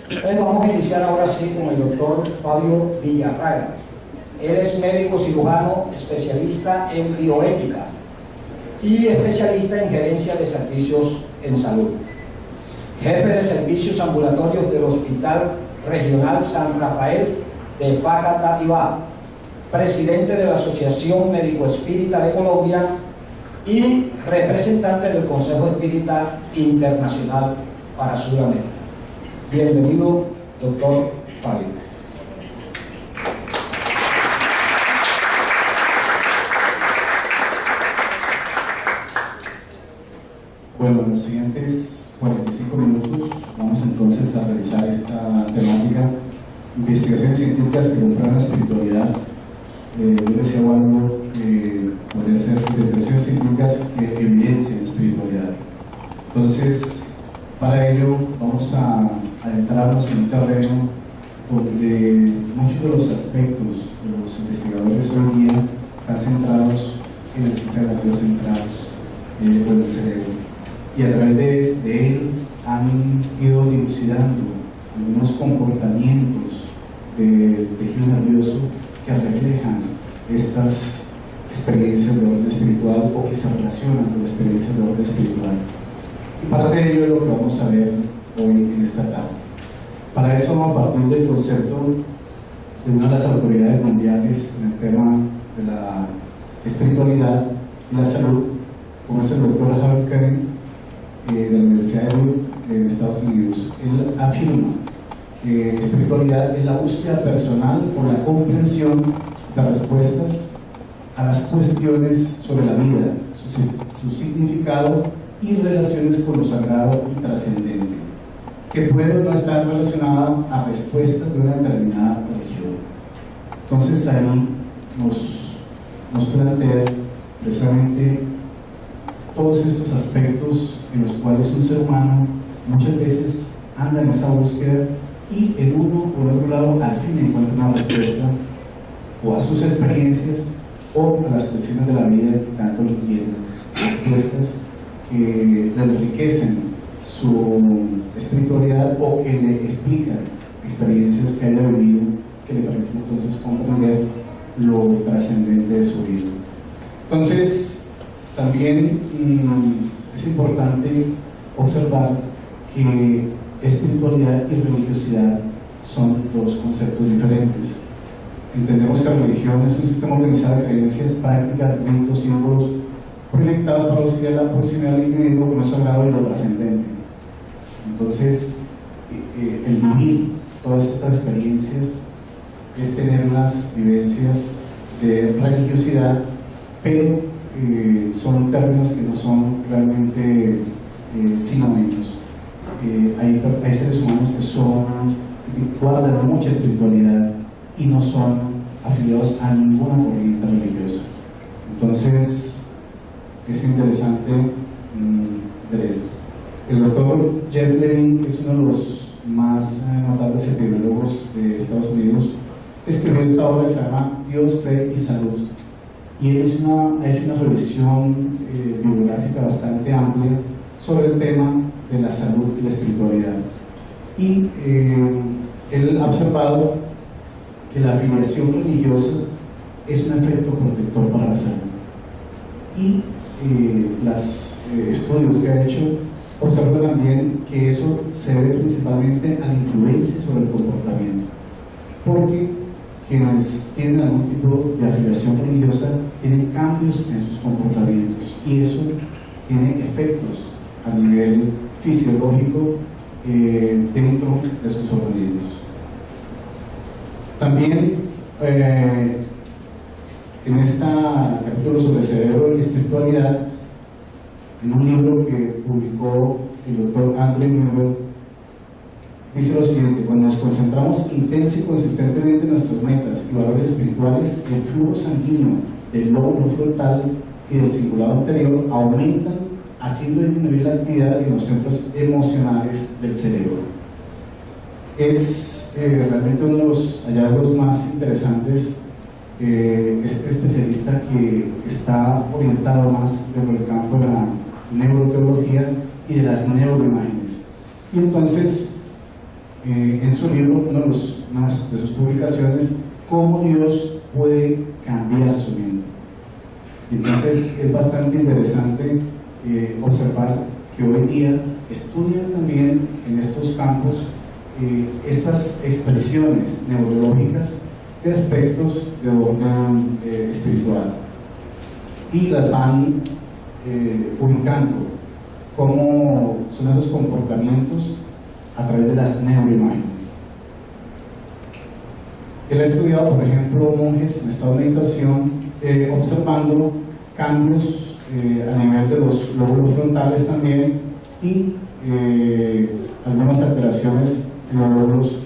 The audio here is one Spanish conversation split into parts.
Entonces vamos a iniciar ahora sí con el doctor Fabio Villarraga. Él es médico cirujano, especialista en bioética y especialista en gerencia de servicios en salud. Jefe de servicios ambulatorios del Hospital Regional San Rafael de Facatativá, presidente de la Asociación Médico Espírita de Colombia y representante del Consejo Espírita Internacional para Sudamérica. Bienvenido, doctor Fabio. Bueno, en los siguientes 45 minutos vamos entonces a revisar esta temática, investigaciones científicas que comprueban la espiritualidad. Yo decía algo que podría ser investigaciones científicas que evidencian la espiritualidad. Entonces, para ello vamos a adentrarnos en un terreno donde muchos de los aspectos de los investigadores hoy día están centrados en el sistema nervioso central del cerebro. Y a través de él han ido dilucidando algunos comportamientos del tejido nervioso que reflejan estas experiencias de orden espiritual o que se relacionan con las experiencias de orden espiritual. Y parte de ello es lo que vamos a ver hoy en esta tarde. Para eso vamos a partir del concepto de una de las autoridades mundiales en el tema de la espiritualidad y la salud, como es el doctor Harold Karen, de la Universidad de Duke en Estados Unidos. Él afirma que espiritualidad es la búsqueda personal por la comprensión de respuestas a las cuestiones sobre la vida, su significado y relaciones con lo sagrado y trascendente, que puede no estar relacionada a respuestas de una determinada religión. Entonces ahí nos plantea precisamente todos estos aspectos en los cuales un ser humano muchas veces anda en esa búsqueda y en uno o en otro lado al fin encuentra una respuesta o a sus experiencias o a las cuestiones de la vida que tanto le quieren, respuestas que le enriquecen su espiritualidad o que le explican experiencias que haya vivido que le permiten entonces comprender lo trascendente de su vida. Entonces también es importante observar que espiritualidad y religiosidad son dos conceptos diferentes. Entendemos que la religión es un sistema organizado de creencias, prácticas, ritos, símbolos proyectados para auxiliar la proximidad del individuo con lo sagrado y lo trascendente. Entonces, el vivir todas estas experiencias es tener unas vivencias de religiosidad, pero son términos que no son realmente sinónimos. Hay seres humanos que guardan mucha espiritualidad y no son afiliados a ninguna corriente religiosa. Entonces es interesante ver esto. El doctor Jeff Levine, que es uno de los más notables epidemiólogos de Estados Unidos, escribió esta obra que se llama Dios, Fe y Salud. Y él ha hecho una revisión bibliográfica bastante amplia sobre el tema de la salud y la espiritualidad. Y él ha observado que la afiliación religiosa es un efecto protector para la salud. Y los estudios que ha hecho observan también que eso se debe principalmente a la influencia sobre el comportamiento. Porque quienes tienen algún tipo de afiliación religiosa tienen cambios en sus comportamientos y eso tiene efectos a nivel fisiológico dentro de sus organismos. También en este capítulo sobre cerebro y espiritualidad, en un libro que publicó el doctor Andrew Newell, dice lo siguiente: cuando nos concentramos intensa y consistentemente en nuestras metas y valores espirituales, el flujo sanguíneo del lóbulo frontal y del cingulado anterior aumentan, haciendo disminuir la actividad en los centros emocionales del cerebro. Es realmente uno de los hallazgos más interesantes. Este especialista que está orientado más dentro del campo de la neuroteología y de las neuroimágenes. Y entonces en su libro, una de sus publicaciones, cómo Dios puede cambiar su mente. Entonces es bastante interesante observar que hoy día estudian también en estos campos estas expresiones neurológicas de aspectos de orden espiritual, y las van ubicando cómo son esos comportamientos a través de las neuroimágenes. Él ha estudiado, por ejemplo, monjes en estado de meditación, observando cambios a nivel de los lóbulos frontales también, y algunas alteraciones en los lóbulos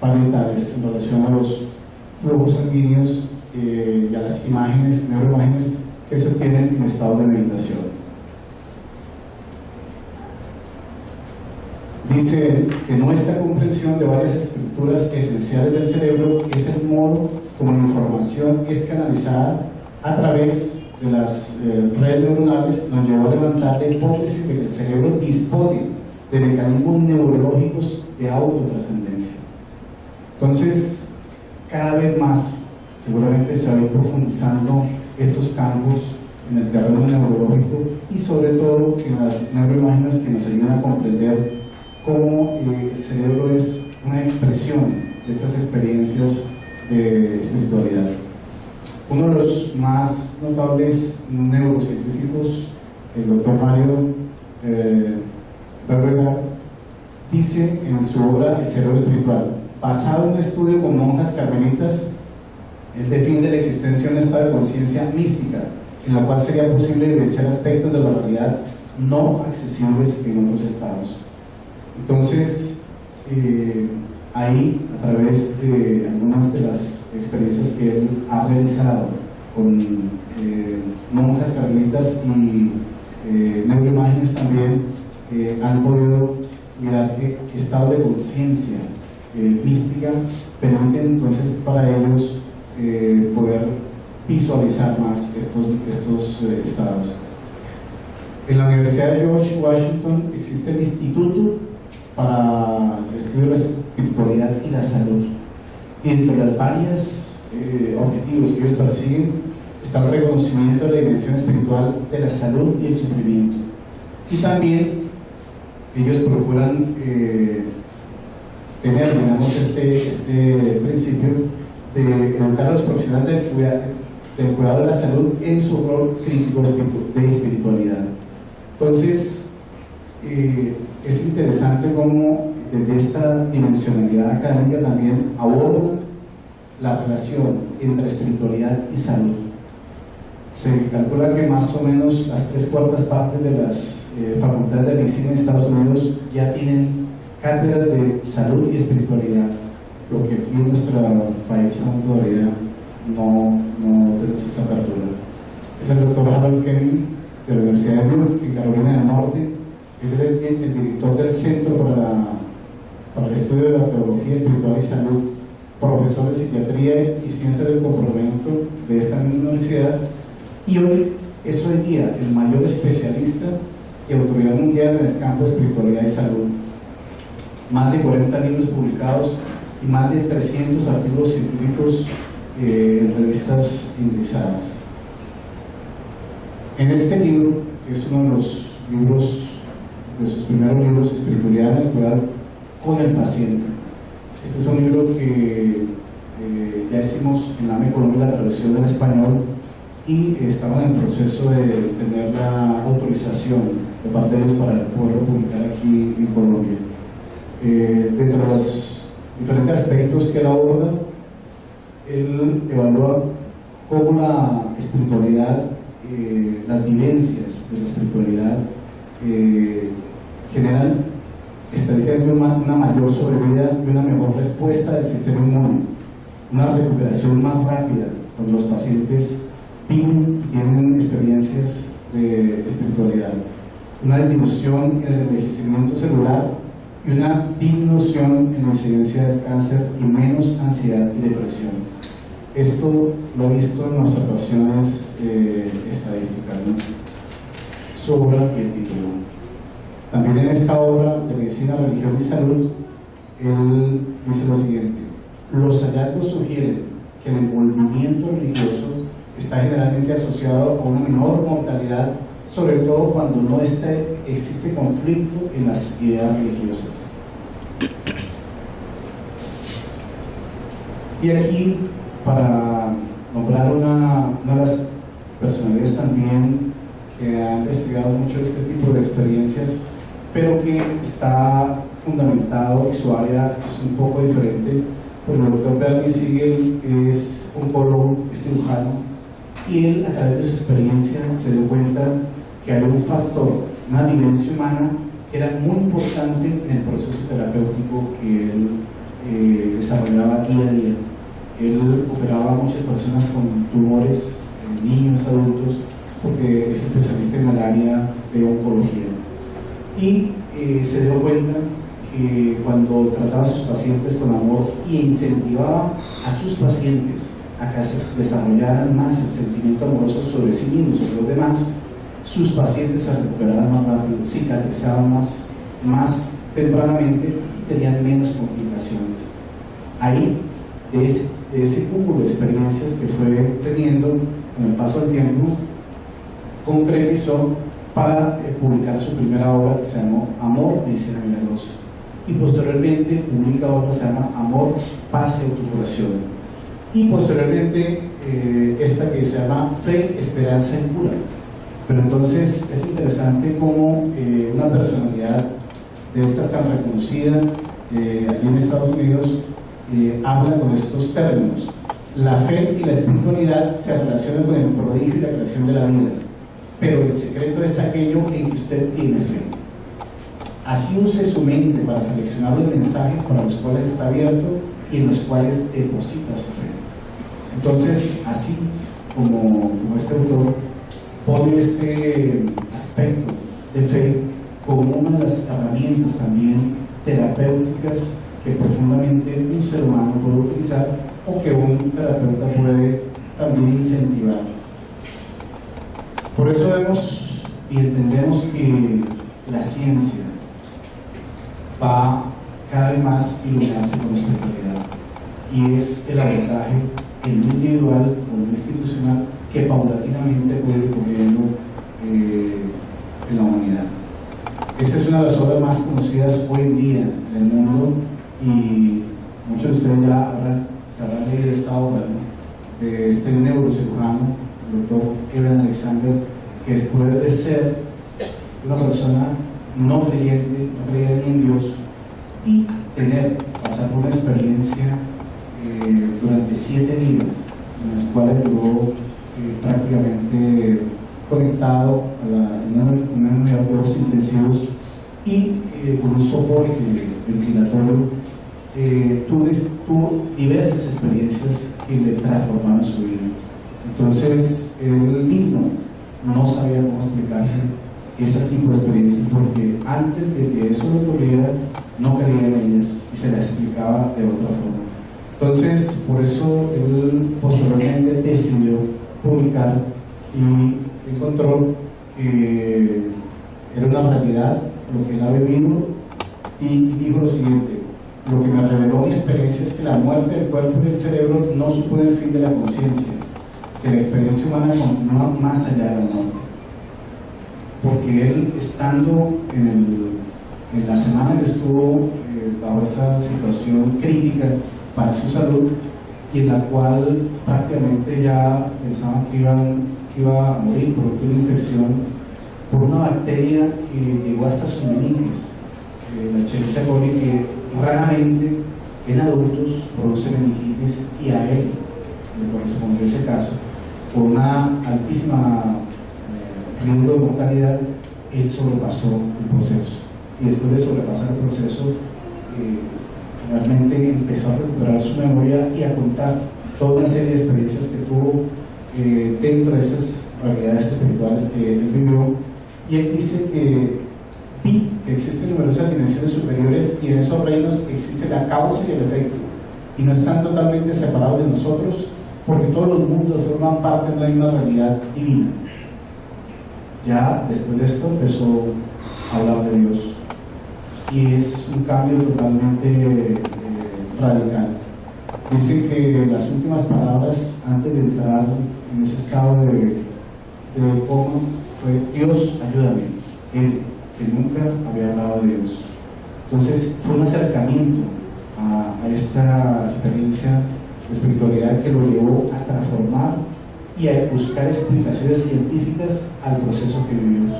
parietales en relación a los flujos sanguíneos y a las imágenes, neuroimágenes que se obtienen en estado de meditación. Dice que nuestra comprensión de varias estructuras esenciales del cerebro es el modo como la información es canalizada a través de las redes neuronales. Nos llevó a levantar la hipótesis de que el cerebro dispone de mecanismos neurológicos de autotrascendencia. Entonces, cada vez más seguramente se va a ir profundizando estos campos en el terreno neurológico, y sobre todo en las neuroimágenes que nos ayudan a comprender cómo el cerebro es una expresión de estas experiencias de espiritualidad. Uno de los más notables neurocientíficos, el doctor Mario Beauregard, dice en su obra El cerebro espiritual, basado en un estudio con monjas carmelitas, él define la existencia de un estado de conciencia mística en la cual sería posible evidenciar aspectos de la realidad no accesibles en otros estados. Entonces, ahí, a través de algunas de las experiencias que él ha realizado con monjas carmelitas y neuroimágenes también, han podido mirar que estado de conciencia mística permite entonces para ellos poder visualizar más estos estados. En la Universidad de George Washington existe el Instituto para el Estudio de la Espiritualidad y la Salud, y entre los varios objetivos que ellos persiguen está el reconocimiento de la dimensión espiritual de la salud y el sufrimiento, y también ellos procuran tener, digamos, este principio de educar a los profesionales del cuidado de la salud en su rol crítico de espiritualidad. Entonces, es interesante cómo desde esta dimensionalidad académica también aborda la relación entre espiritualidad y salud. Se calcula que más o menos las 3/4 partes de las facultades de medicina en Estados Unidos ya tienen cátedras de salud y espiritualidad, lo que aquí en nuestro país aún todavía no tenemos esa apertura. Es el doctor Harold Kevin de la Universidad de Duke en Carolina del Norte, es el director del Centro para el Estudio de la Teología Espiritual y Salud, profesor de Psiquiatría y Ciencias del Comportamiento de esta misma universidad, y hoy es hoy día el mayor especialista y autoridad mundial en el campo de espiritualidad y salud. Más de 40 libros publicados y más de 300 artículos científicos en revistas indexadas. En este libro, que es uno de los libros, de sus primeros libros, Espiritualidad en el cuidado con el paciente. Este es un libro que ya hicimos en AME Colombia la traducción del español, y estamos en el proceso de tener la autorización de parte de ellos para poderlo publicar aquí en Colombia. Dentro de los diferentes aspectos que él aborda, él evalúa cómo la espiritualidad, las vivencias de la espiritualidad generan estadísticamente una mayor sobrevida y una mejor respuesta del sistema inmune, una recuperación más rápida cuando los pacientes tienen experiencias de espiritualidad, una disminución en el envejecimiento celular y una disminución en la incidencia del cáncer y menos ansiedad y depresión. Esto lo he visto en observaciones estadísticas, ¿no? Su obra y el título. También en esta obra de Medicina, Religión y Salud, él dice lo siguiente: los hallazgos sugieren que el envolvimiento religioso está generalmente asociado a una menor mortalidad, sobre todo cuando no existe conflicto en las ideas religiosas. Y aquí, para nombrar una de las personalidades también que ha investigado mucho este tipo de experiencias, pero que está fundamentado y su área es un poco diferente, porque el doctor Bernie Siegel es oncólogo, es cirujano, y él, a través de su experiencia, se dio cuenta que había un factor, una vivencia humana, que era muy importante en el proceso terapéutico que él desarrollaba día a día. Él operaba a muchas personas con tumores, niños, adultos, porque es especialista en el área de oncología. Y se dio cuenta que cuando trataba a sus pacientes con amor y incentivaba a sus pacientes a que desarrollaran más el sentimiento amoroso sobre sí mismos, sobre los demás, sus pacientes se recuperaban más rápido, cicatrizaban más tempranamente y tenían menos complicaciones. Ahí, de ese cúmulo de experiencias que fue teniendo con el paso del tiempo, concretizó para publicar su primera obra, que se llamó Amor, Medicina Milagrosa, y posteriormente publica otra que se llama Amor, Paz y Autocuración, y posteriormente esta que se llama Fe, Esperanza y Cura. Pero entonces es interesante cómo una personalidad de estas tan reconocida allí en Estados Unidos habla con estos términos. La fe y la espiritualidad se relacionan con el prodigio y la creación de la vida, pero el secreto es aquello en que usted tiene fe. Así use su mente para seleccionar los mensajes para los cuales está abierto y en los cuales deposita su fe. Entonces, así como este autor pone este aspecto de fe como una de las herramientas también terapéuticas que profundamente un ser humano puede utilizar o que un terapeuta puede también incentivar. Por eso vemos y entendemos que la ciencia va cada vez más a iluminarse con la espiritualidad, y es el abordaje en lo individual o en lo institucional que paulatinamente puede ir ocurriendo en la humanidad. Esta es una de las obras más conocidas hoy en día en el mundo, y muchos de ustedes ya se habrán leído esta obra, ¿no?, de este neurocirujano, el doctor Eben Alexander, que después de ser una persona no creyente, no creía ni en Dios, y pasar por una experiencia durante 7 días, en las cuales duró prácticamente conectado en una unidad de cuidados intensivos y con un soporte ventilatorio, tuvo diversas experiencias que le transformaron su vida. Entonces él mismo no sabía cómo explicarse ese tipo de experiencias, porque antes de que eso le ocurriera no creía en ellas y se las explicaba de otra forma. Entonces, por eso él posteriormente decidió publicar y encontró que era una realidad lo que él ha vivido, y dijo lo siguiente: lo que me reveló mi experiencia es que la muerte del cuerpo y del cerebro no supone el fin de la conciencia, que la experiencia humana continúa más allá de la muerte. Porque él, estando en la semana que estuvo bajo esa situación crítica para su salud, y en la cual prácticamente ya pensaban que iba a morir por una infección, por una bacteria que llegó hasta sus meninges, la Escherichia coli, que raramente en adultos produce meningitis, y a él le correspondió ese caso, por una altísima riesgo de mortalidad. Él sobrepasó el proceso, y después de sobrepasar el proceso realmente empezó a recuperar su memoria y a contar toda una serie de experiencias que tuvo dentro de esas realidades espirituales que él vivió. Y él dice que vi que existen numerosas dimensiones superiores, y en esos reinos existe la causa y el efecto, y no están totalmente separados de nosotros, porque todos los mundos forman parte de una misma realidad divina. Ya después de esto empezó a hablar de Dios. y es un cambio totalmente radical. Dice que las últimas palabras antes de entrar en ese estado de coma fue: Dios, ayúdame. Él, que nunca había hablado de Dios. Entonces fue un acercamiento a esta experiencia de espiritualidad que lo llevó a transformar y a buscar explicaciones científicas al proceso que vivió.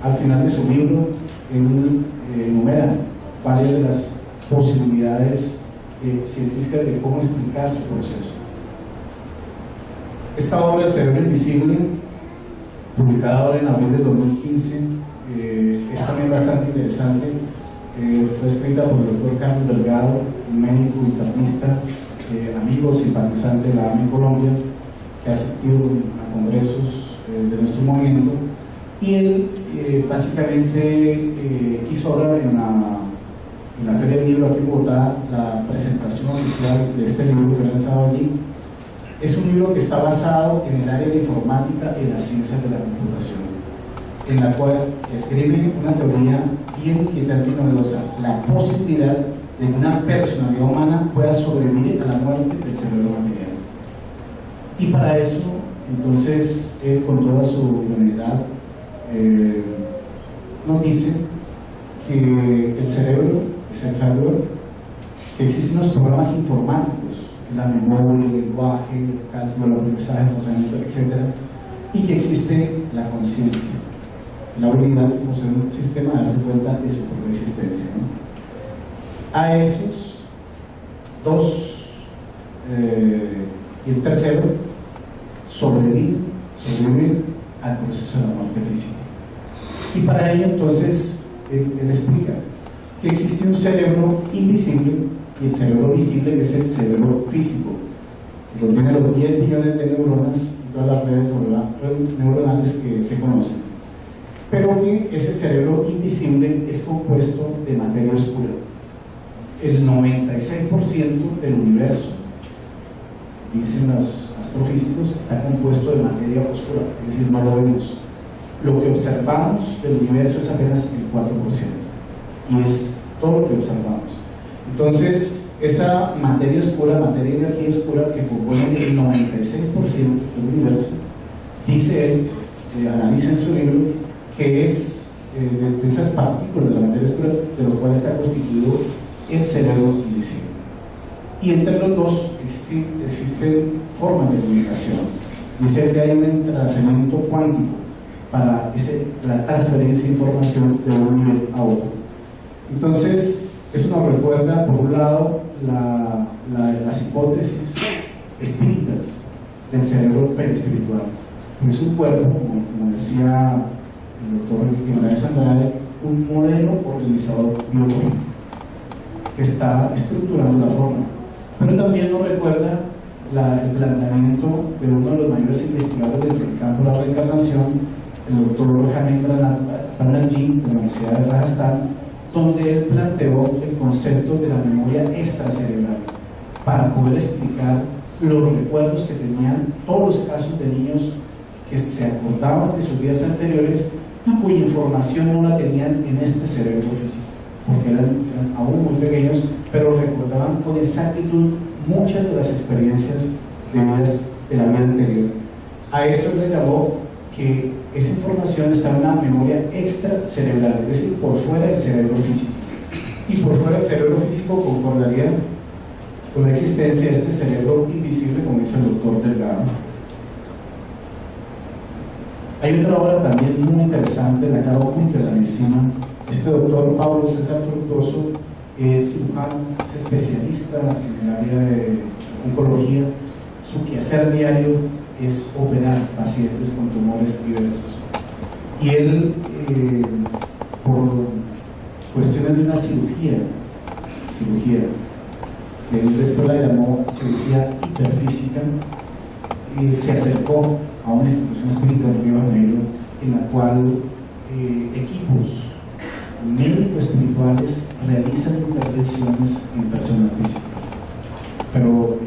Al final de su libro, él enumera varias de las posibilidades científicas de cómo explicar su proceso. Esta obra, El cerebro invisible, publicada ahora en abril de 2015, es también bastante interesante. Fue escrita por el doctor Carlos Delgado, un médico internista, amigo simpatizante de la AMI Colombia, que ha asistido a congresos de nuestro movimiento, y él básicamente hizo ahora en la Feria del Libro aquí en Bogotá la presentación oficial de este libro que fue lanzado allí. Es un libro que está basado en el área de la informática y en las ciencias de la computación, en la cual escribe una teoría bien inquietante y novedosa: la posibilidad de que una personalidad humana pueda sobrevivir a la muerte del cerebro material. Y para eso, entonces, él con toda su idoneidad nos dice que el cerebro es el hardware, que existen unos programas informáticos, la memoria, el lenguaje, el cálculo, el aprendizaje, el razonamiento, etc., y que existe la conciencia, la habilidad como ser un sistema de darse cuenta de su propia existencia, ¿no? A esos dos, y el tercero, sobrevivir al proceso de la muerte física. Y para ello, entonces, él explica que existe un cerebro invisible y el cerebro visible, que es el cerebro físico, que contiene los 10 billones de neuronas y todas las redes neuronales que se conocen, pero que ese cerebro invisible es compuesto de materia oscura. El 96% del universo, dicen los astrofísicos, está compuesto de materia oscura, es decir, no lo vemos. Lo que observamos del universo es apenas el 4%, y es todo lo que observamos. Entonces, esa materia oscura, materia de energía oscura, que compone el 96% del universo, dice él, analiza en su libro, que es de esas partículas de la materia oscura de lo cual está constituido el cerebro invisible. Y entre los dos existen formas de comunicación. Dice que hay un entrelazamiento cuántico para la transferencia de información de un nivel a otro. Entonces, eso nos recuerda, por un lado, las hipótesis espíritas del cerebro perispiritual. Es un cuerpo, como decía el doctor Guimarães Andrade, un modelo organizador biológico que está estructurando la forma. Pero también nos recuerda el planteamiento de uno de los mayores investigadores del campo de la reencarnación, el doctor Janendra Banerjee, de la Universidad de Rajasthan, donde él planteó el concepto de la memoria extracerebral para poder explicar los recuerdos que tenían todos los casos de niños que se acordaban de sus vidas anteriores y cuya información no la tenían en este cerebro físico, porque eran aún muy pequeños, pero recordaban con exactitud muchas de las experiencias de la vida anterior. A eso le llamó que esa información está en una memoria extracerebral, es decir, por fuera del cerebro físico. Y por fuera del cerebro físico concordaría con la existencia de este cerebro invisible, como dice el doctor Delgado. Hay otra obra también muy interesante, La cara oculta de la medicina. Este doctor Pablo César Fructuoso es cirujano, es especialista en el área de oncología. Su quehacer diario es operar pacientes con tumores diversos. Y él, por cuestiones de una cirugía que él después la llamó cirugía hiperfísica, se acercó a una institución espírita de Río de Janeiro, en la cual equipos médicos espirituales realizan intervenciones en personas físicas. Pero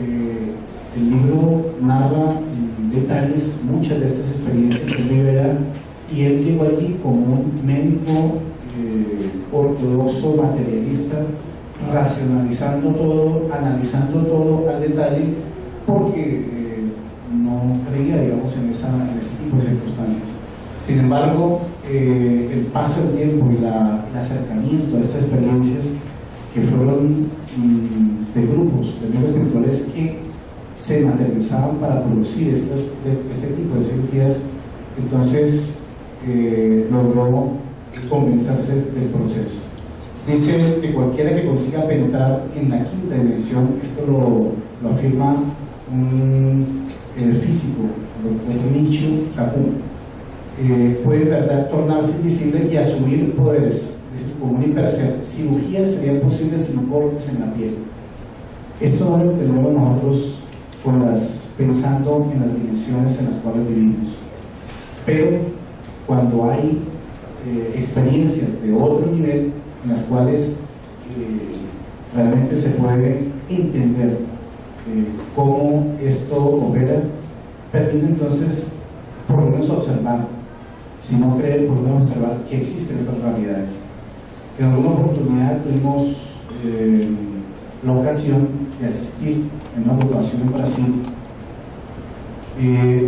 el libro narra en detalles muchas de estas experiencias que él vive, y él llegó allí como un médico ortodoxo materialista, racionalizando todo, analizando todo al detalle, porque no creía, digamos, en ese tipo de circunstancias. Sin embargo, el paso del tiempo y el acercamiento a estas experiencias que fueron de grupos, de miembros espirituales que se materializaban para producir este tipo de cirugías, entonces logró convencerse del proceso. Dice que cualquiera que consiga penetrar en la quinta dimensión, esto lo afirma un físico, el Michio Kaku, puede en verdad tornarse invisible y asumir poderes. Dice, como un hiperser, cirugías serían posibles sin cortes en la piel. Esto no lo tenemos nosotros pensando en las dimensiones en las cuales vivimos. Pero cuando hay experiencias de otro nivel en las cuales realmente se puede entender cómo esto opera, permite entonces por lo menos observar, si no creer, por lo menos observar que existen otras realidades. En alguna oportunidad tuvimos la ocasión de asistir en una agrupación en Brasil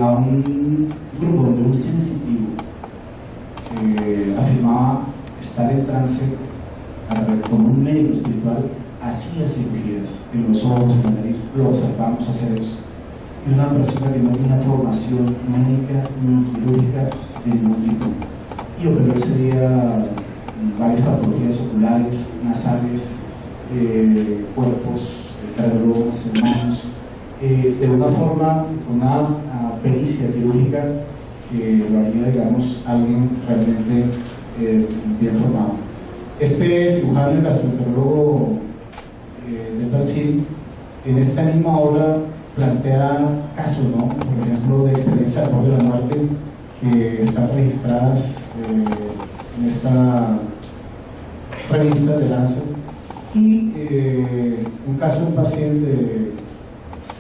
a un grupo donde un sensitivo afirmaba estar en trance con un médico espiritual, hacía cirugías en los ojos, en la nariz, lo observamos hacer eso. Y una persona que no tenía formación médica ni quirúrgica de ningún tipo. Y operó ese día varias patologías oculares, nasales, cuerpos, cardiólogos, manos, de una forma, una pericia quirúrgica que lo haría, digamos, alguien realmente bien formado. Este cirujano y gastroenterólogo de Brasil, en esta misma obra, plantea casos, ¿no? Por ejemplo, de experiencia al borde de la muerte que están registradas en esta revista de Lancet, y un caso de un paciente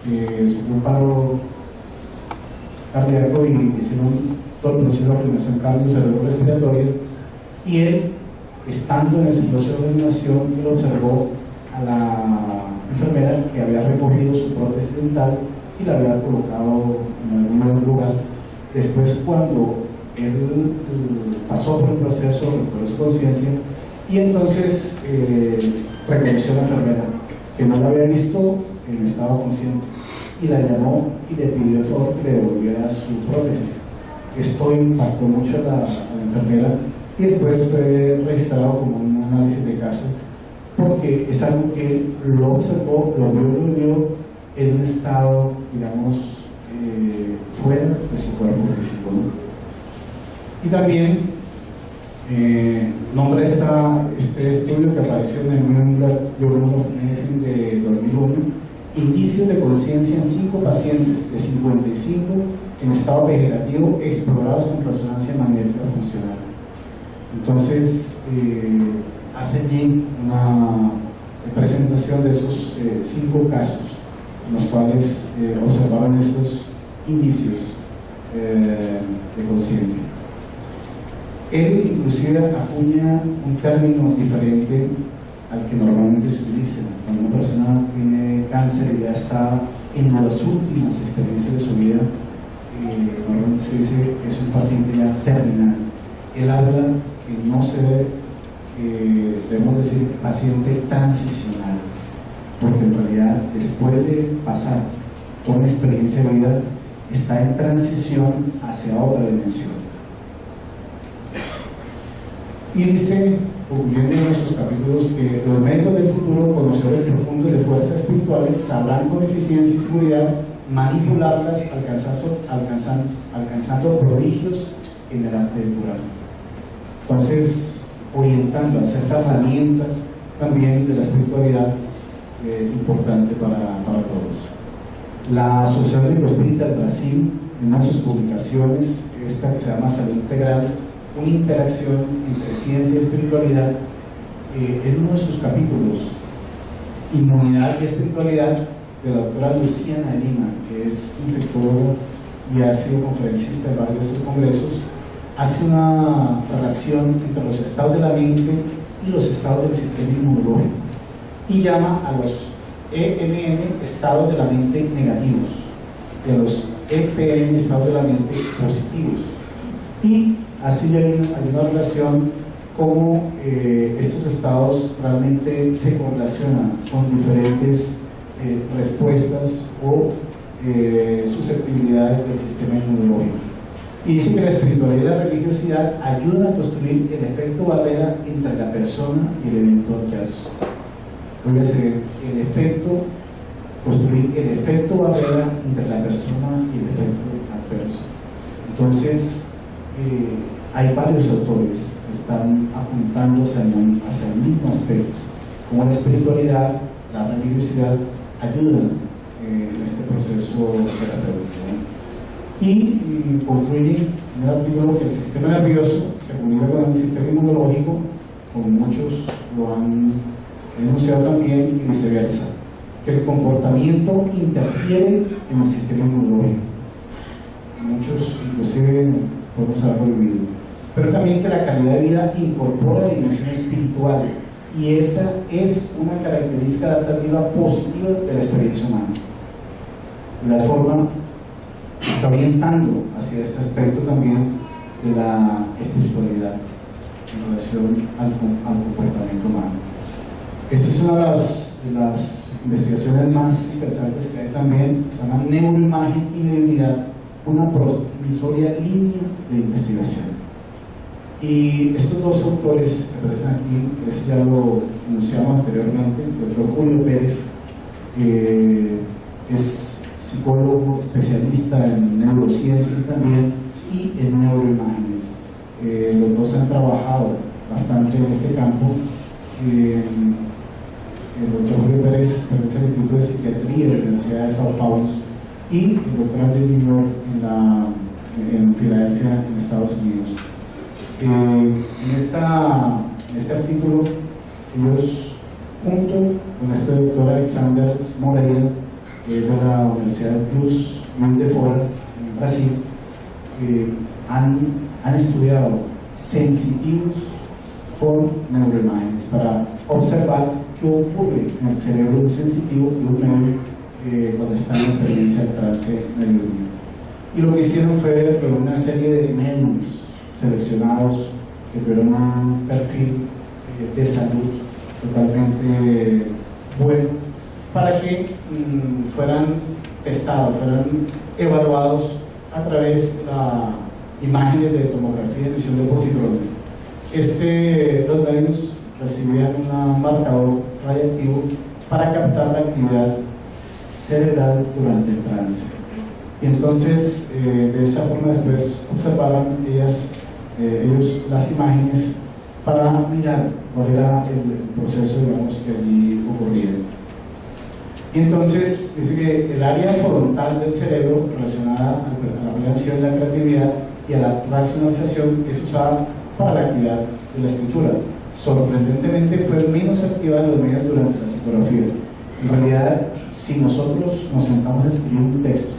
que sufrió un paro cardíaco y hicieron todo el proceso de oxigenación cardiorrespiratoria, y él, estando en ese proceso de oxigenación, él observó a la enfermera que había recogido su prótesis dental y la había colocado en algún lugar. Después, cuando él pasó por el proceso, recuperó su conciencia, y entonces reconoció a la enfermera que no la había visto en estado consciente, y la llamó y le pidió el favor que le devolviera su prótesis. Esto impactó mucho a la enfermera, y después fue registrado como un análisis de caso, porque es algo que él lo observó, lo vio en un estado, digamos, fuera de su cuerpo físico, ¿no? Y también nombra este estudio que apareció en el New England Journal of Medicine de 2001, indicios de conciencia en 5 pacientes de 55 en estado vegetativo explorados con resonancia magnética funcional. Entonces, hace allí una presentación de esos 5 casos en los cuales observaban esos indicios de conciencia. Él inclusive acuña un término diferente al que normalmente se utiliza. Cuando una persona tiene cáncer y ya está en las últimas experiencias de su vida, normalmente se dice que es un paciente ya terminal. Él habla que no se ve, que debemos decir paciente transicional, porque en realidad después de pasar toda una experiencia de vida está en transición hacia otra dimensión. Y dice, concluyendo en nuestros capítulos, que los médicos del futuro, conocedores profundos de fuerzas espirituales, sabrán con eficiencia y seguridad manipularlas, alcanzando prodigios en el arte del curar. Entonces, orientando hacia esta herramienta también de la espiritualidad importante para todos. La Asociación Neuroespírita del Brasil, en una de sus publicaciones, esta que se llama Salud Integral, una interacción entre ciencia y espiritualidad, en uno de sus capítulos, Inmunidad y Espiritualidad, de la doctora Luciana de Lima, que es infectóloga y ha sido conferencista en varios de estos congresos, hace una relación entre los estados de la mente y los estados del sistema inmunológico y llama a los EMN estados de la mente negativos y a los EPN estados de la mente positivos, y así hay una relación como estos estados realmente se correlacionan con diferentes respuestas o susceptibilidades del sistema inmunológico. Y dice que la espiritualidad y la religiosidad ayudan a construir el efecto barrera entre la persona y el evento adverso. Oígase, construir el efecto barrera entre la persona y el efecto adverso. Entonces, hay varios autores que están apuntando hacia el mismo aspecto, como la espiritualidad, la religiosidad ayudan en este proceso terapéutico. Y concluye en el artículo que el sistema nervioso se comunica con el sistema inmunológico, como muchos lo han enunciado también, y viceversa, que el comportamiento interfiere en el sistema inmunológico. Muchos inclusive podemos haberlo vivido, pero también que la calidad de vida incorpora la dimensión espiritual, y esa es una característica adaptativa positiva de la experiencia humana. De la forma está orientando hacia este aspecto también de la espiritualidad en relación al comportamiento humano. Esta es una de las investigaciones más interesantes que hay también, se llama neuroimagen y mediunidad, una promisoria línea de investigación. Y estos dos autores que aparecen aquí, este ya lo anunciamos anteriormente, el doctor Julio Pérez es psicólogo especialista en neurociencias también y en neuroimágenes. Los dos han trabajado bastante en este campo. El doctor Julio Pérez pertenece al Instituto de Psiquiatría de la Universidad de Sao Paulo y el doctor Andrew New en Filadelfia, en Estados Unidos. En este artículo, ellos, junto con este doctor Alexander Moreira, de la Universidad Luiz de Fora, en Brasil, han estudiado sensitivos con neuroimágenes para observar qué ocurre en el cerebro de un sensitivo y un medio cuando está en la experiencia del trance mediúnico. Y lo que hicieron fue ver una serie de medios seleccionados que tuvieron un perfil de salud totalmente bueno, para que fueran testados, fueran evaluados a través de imágenes de tomografía de emisión de positrones. Los medios recibían un marcador radiactivo para captar la actividad cerebral durante el trance. Y entonces, de esa forma, después observaron ellos las imágenes para mirar cuál era el proceso, digamos, que allí ocurría. Y entonces dice que el área frontal del cerebro relacionada a la planeación de la creatividad y a la racionalización es usada para la actividad de la escritura. Sorprendentemente fue menos activada en los medios durante la psicografía. En realidad, si nosotros nos sentamos a escribir un texto,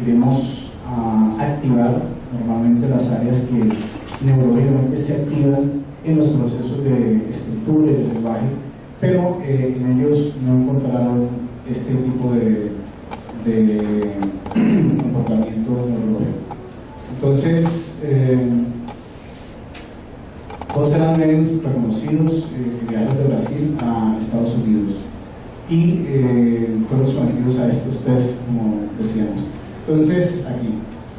queremos activar normalmente las áreas que neurológicamente se activan en los procesos de escritura y de lenguaje, pero en ellos no encontraron este tipo de comportamiento neurológico. Entonces, todos eran medios reconocidos viajeros de Brasil a Estados Unidos y fueron sometidos a estos test, como decíamos. Entonces, aquí,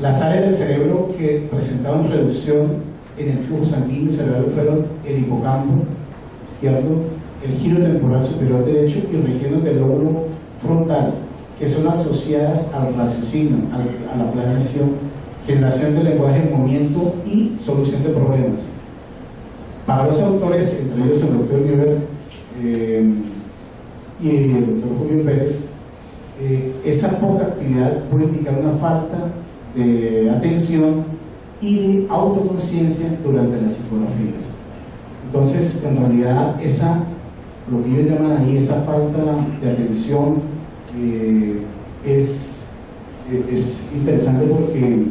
las áreas del cerebro que presentaban reducción en el flujo sanguíneo cerebral fueron el hipocampo izquierdo, el giro temporal superior derecho y regiones del lóbulo frontal, que son asociadas al raciocinio, a la planeación, generación de lenguaje en movimiento y solución de problemas. Para los autores, entre ellos el doctor Niebuhr y el doctor Julio Pérez, esa poca actividad puede indicar una falta de atención y de autoconciencia durante las psicografías. Entonces, en realidad, lo que ellos llaman ahí, esa falta de atención es interesante porque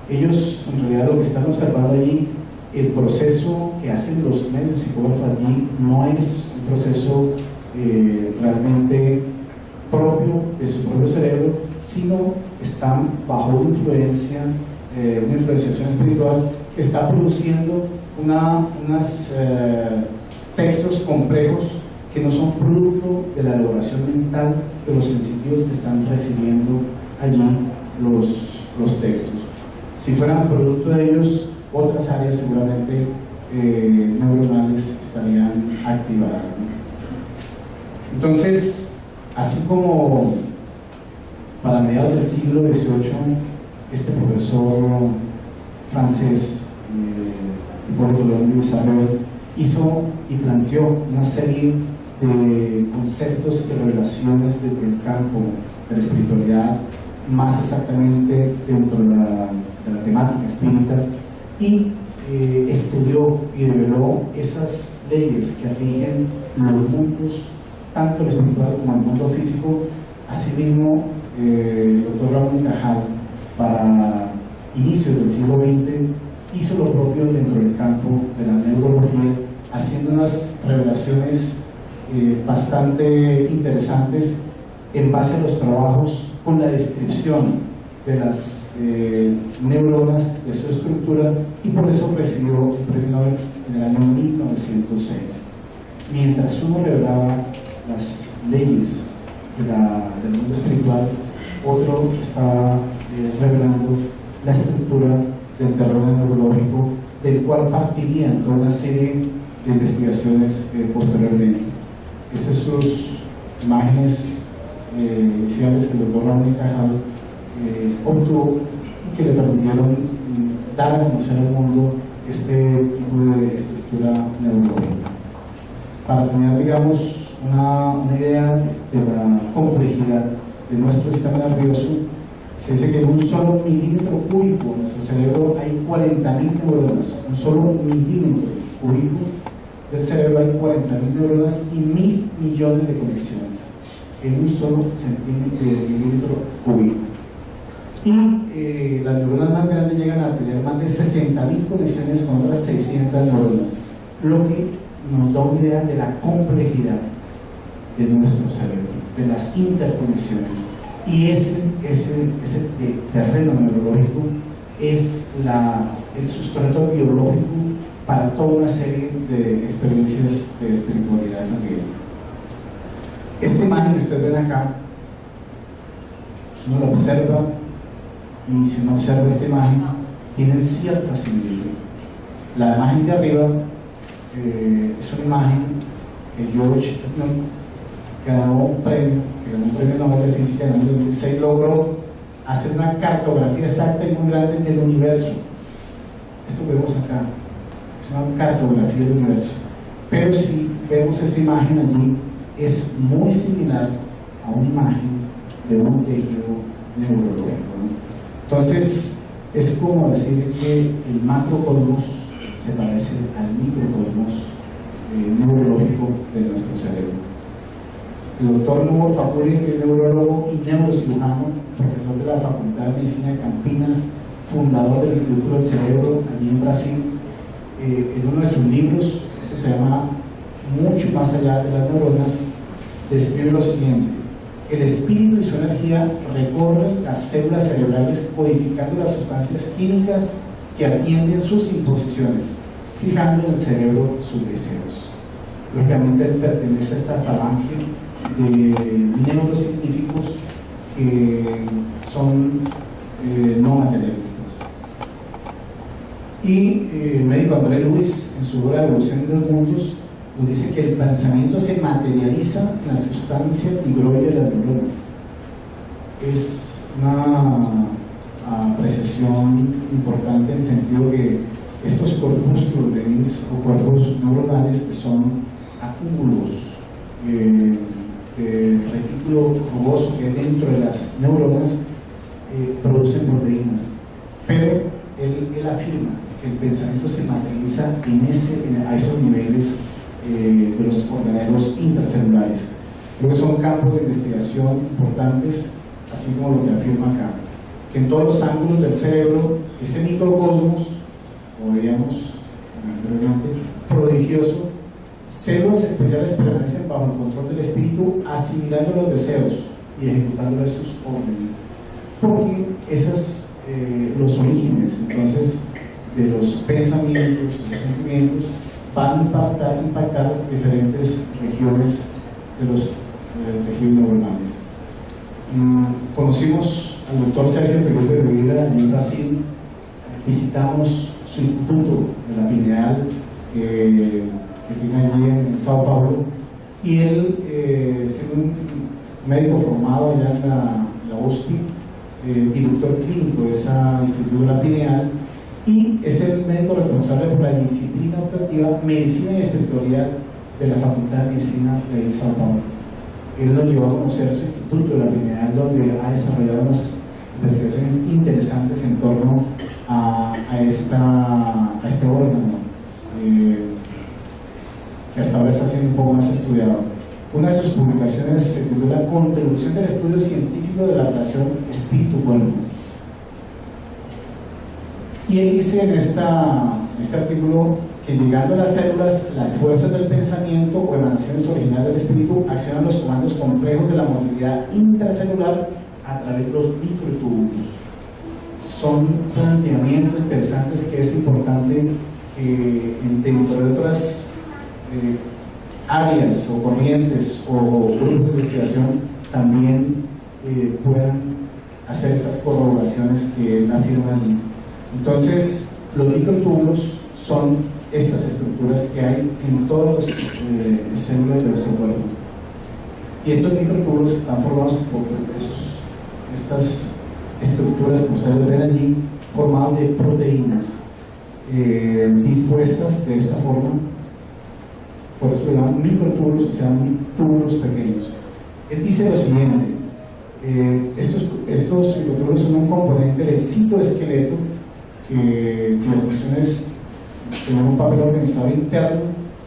Ellos en realidad lo que están observando allí, el proceso que hacen los medios psicógrafos allí no es un proceso realmente propio de su propio cerebro, sino están bajo una influenciación espiritual que está produciendo unos textos complejos que no son producto de la elaboración mental de los sensitivos que están recibiendo allí los textos. Si fueran producto de ellos, otras áreas seguramente neuronales estarían activadas. Entonces, así como para mediados del siglo XVIII, este profesor francés, Hipólito León de Isabel, hizo y planteó una serie de conceptos y revelaciones dentro del campo de la espiritualidad, más exactamente dentro de la temática espírita, y estudió y develó esas leyes que rigen los mundos, tanto el espiritual como el mundo físico. Asimismo, el doctor Ramón y Cajal, para inicios del siglo XX, hizo lo propio dentro del campo de la neurología, haciendo unas revelaciones bastante interesantes en base a los trabajos con la descripción de las neuronas, de su estructura, y por eso recibió el premio Nobel en el año 1906. Mientras uno revelaba las leyes del mundo espiritual, otro estaba revelando la estructura del terreno neurológico, del cual partirían toda una serie de investigaciones posteriormente. Estas son sus imágenes iniciales que el doctor Ramón y Cajal obtuvo y que le permitieron dar a conocer al mundo este tipo de estructura neurológica. Para tener, digamos, una idea de la complejidad de nuestro sistema nervioso, se dice que en un solo milímetro cúbico de nuestro cerebro hay 40.000 neuronas. Un solo milímetro cúbico del cerebro hay 40.000 neuronas y 1.000 millones de conexiones en un solo milímetro cúbico. Y las neuronas más grandes llegan a tener más de 60.000 conexiones con otras 600 neuronas, lo que nos da una idea de la complejidad de nuestro cerebro, de las interconexiones. Y ese terreno neurológico es el sustento biológico para toda una serie de experiencias de espiritualidad en la vida. Esta imagen que ustedes ven acá, uno la observa, y si uno observa esta imagen, tienen cierta similitud. La imagen de arriba es una imagen que George Snow, que ganó un premio Nobel de Física en el 2006, logró hacer una cartografía exacta y muy grande del universo. Esto que vemos acá es una cartografía del universo, pero si vemos esa imagen allí, es muy similar a una imagen de un tejido neurológico, ¿no? Entonces, es como decir que el macrocosmos se parece al microcosmos neurológico de nuestro cerebro. El doctor Nubo Facuri es neurólogo y neurocirujano, profesor de la Facultad de Medicina de Campinas, fundador del Instituto del Cerebro allí en Brasil. En uno de sus libros, este se llama Mucho más allá de las neuronas, describe lo siguiente: el espíritu y su energía recorren las células cerebrales codificando las sustancias químicas que atienden sus imposiciones, fijando en el cerebro sus deseos. Lógicamente él pertenece a esta falange de neurocientíficos que son no materialistas. Y el médico André Luis, en su obra Evolución de los Mundos, nos dice que el pensamiento se materializa en la sustancia tigroide de las neuronas. Es una apreciación importante en el sentido que estos corpúsculos o cuerpos neuronales, que son acúmulos de retículo rugoso que dentro de las neuronas producen proteínas, pero él afirma que el pensamiento se materializa a esos niveles de los organelos intracelulares. Creo que son campos de investigación importantes, así como lo que afirma acá, que en todos los ángulos del cerebro, ese microcosmos, como veíamos anteriormente, prodigioso, células especiales permanecen bajo el control del espíritu, asimilando los deseos y ejecutando sus órdenes, porque esos los orígenes entonces de los pensamientos, de los sentimientos, van a impactar diferentes regiones de los tejidos neuronales. Conocimos al doctor Sergio Felipe Rivera en Brasil, visitamos su instituto de la Pineal que tiene allí en Sao Paulo, y él, siendo un médico formado allá en la USP, director clínico de ese instituto de la Pineal, y es el médico responsable por la disciplina optativa Medicina y Espiritualidad de la Facultad de Medicina de Sao Paulo. Él nos llevó a conocer su instituto de la Pineal, donde ha desarrollado unas investigaciones interesantes en torno a este órgano, que hasta ahora está siendo un poco más estudiado. Una de sus publicaciones se titula Contribución del estudio científico de la relación espíritu-cuerpo. Y él dice en este artículo que llegando a las células, las fuerzas del pensamiento o emanaciones originales del espíritu accionan los comandos complejos de la movilidad intracelular a través de los microtúbulos. Son planteamientos interesantes que es importante que dentro de otras áreas o corrientes o grupos de investigación también puedan hacer estas corroboraciones que él afirma allí. Entonces, los microtúbulos son estas estructuras que hay en todas las células de nuestro cuerpo. Y estos microtúbulos están formados por estas estructuras, como ustedes ven allí, formadas de proteínas dispuestas de esta forma. Por eso le llaman microtúbulos, o sea, túbulos pequeños. Él dice lo siguiente: estos microtúbulos son un componente del citoesqueleto que la función es tener un papel organizado interno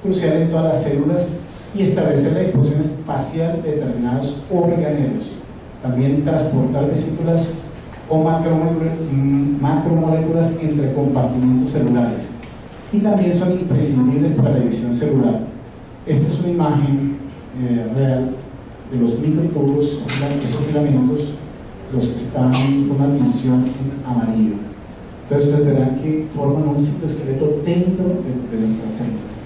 crucial en todas las células y establecer la disposición espacial de determinados organelos. También transportar vesículas o macromoléculas entre compartimentos celulares, y también son imprescindibles para la división celular. Esta es una imagen real de los microtúbulos, esos filamentos, los que están con una tinción en amarillo. Entonces ustedes verán que forman un citoesqueleto dentro de nuestras células.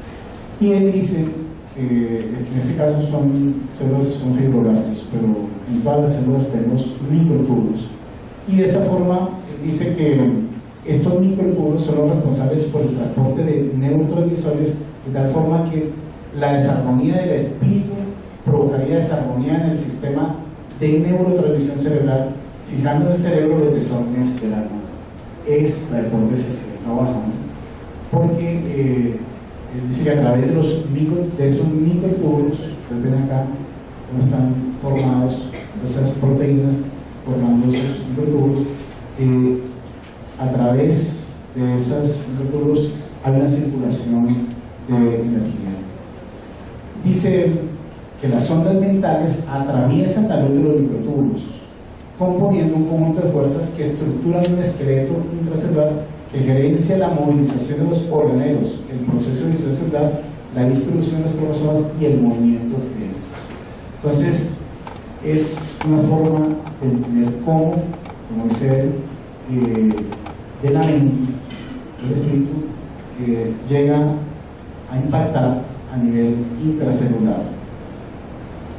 Y él dice que en este caso son fibroblastos, pero en todas las células tenemos microtúbulos. Y de esa forma él dice que estos microtúbulos son los responsables por el transporte de neurotransmisores, de tal forma que la desarmonía del espíritu provocaría desarmonía en el sistema de neurotransmisión cerebral, fijando en el cerebro los desórdenes del alma. Es la hipótesis que trabaja, ¿no? Porque él dice que a través de esos microtúbulos, ustedes ven acá cómo están formados esas proteínas formando esos microtúbulos, a través de esos microtúbulos hay una circulación de energía. Dice que las ondas mentales atraviesan la luz de los microtúbulos, componiendo un conjunto de fuerzas que estructuran un esqueleto intracelular que gerencia la movilización de los organelos, el proceso de división celular, la distribución de los cromosomas y el movimiento de estos. Entonces, es una forma de entender cómo, como dice él, de la mente, el espíritu, llega a impactar a nivel intracelular.